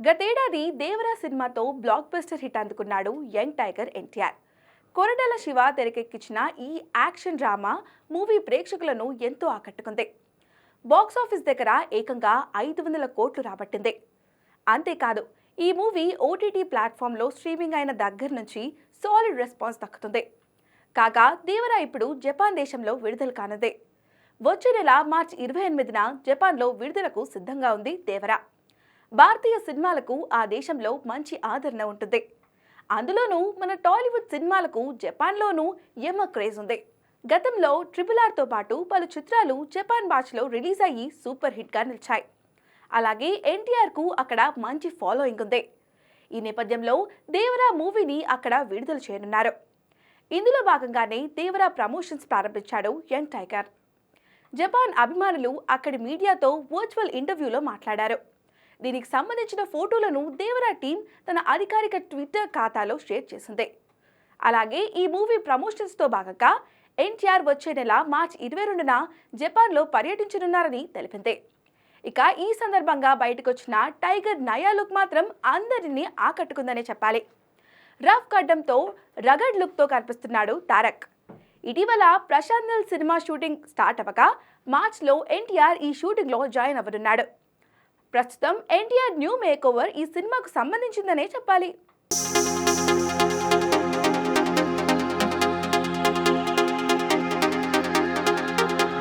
గతేడాది దేవరా సినిమాతో block buster hit అందుకున్నాడు యంగ్ టైగర్ ఎన్టీఆర్. కొరటాల శివ తెరకెక్కించిన ఈ యాక్షన్ డ్రామా మూవీ ప్రేక్షకులను ఎంతో ఆకట్టుకుంది. బాక్సాఫీస్ దగ్గర ఏకంగా 500 కోట్లు రాబట్టింది. అంతేకాదు, ఈ మూవీ ఓటీటీ ప్లాట్ఫామ్లో స్ట్రీమింగ్ అయిన దగ్గర నుంచి సాలిడ్ రెస్పాన్స్ దక్కుతుంది. కాగా దేవరా ఇప్పుడు జపాన్ దేశంలో విడుదల కానుంది. వచ్చే నెల మార్చి 28న జపాన్లో విడుదలకు సిద్ధంగా ఉంది దేవరా. భారతీయ సినిమాలకు ఆ దేశంలో మంచి ఆదరణ ఉంటుంది. అందులోనూ మన టాలీవుడ్ సినిమాలకు జపాన్లోనూ యమ క్రేజ్ ఉంది. గతంలో RRRతో పాటు పలు చిత్రాలు జపాన్ భాషలో రిలీజ్ అయ్యి సూపర్ హిట్గా నిలిచాయి. అలాగే ఎన్టీఆర్కు అక్కడ మంచి ఫాలోయింగ్ ఉంది. ఈ నేపథ్యంలో దేవరా మూవీని అక్కడ విడుదల చేయనున్నారు. ఇందులో భాగంగానే దేవరా ప్రమోషన్స్ ప్రారంభించాడు యంగ్ టైగర్. జపాన్ అభిమానులు అక్కడి మీడియాతో వర్చువల్ ఇంటర్వ్యూలో మాట్లాడారు. దీనికి సంబంధించిన ఫోటోలను దేవరా టీం తన అధికారిక ట్విట్టర్ ఖాతాలో షేర్ చేసింది. అలాగే ఈ మూవీ ప్రమోషన్స్తో భాగంగా ఎన్టీఆర్ వచ్చే నెల మార్చి 22న జపాన్లో పర్యటించనున్నారని తెలిపింది. ఇక ఈ సందర్భంగా బయటకొచ్చిన టైగర్ నయా లుక్ మాత్రం అందరినీ ఆకట్టుకుందనే చెప్పాలి. రఫ్ గడ్డంతో రగడ్ లుక్తో కనిపిస్తున్నాడు తారక్. ఇటీవల Prashanth Neel cinema shooting start అవ్వగా మార్చ్లో ఎన్టీఆర్ ఈ షూటింగ్లో జాయిన్ అవ్వనున్నాడు. ప్రస్తుతం ఎన్టీఆర్ న్యూ మేకోవర్ ఈ సినిమాకు సంబంధించిందనే చెప్పాలి.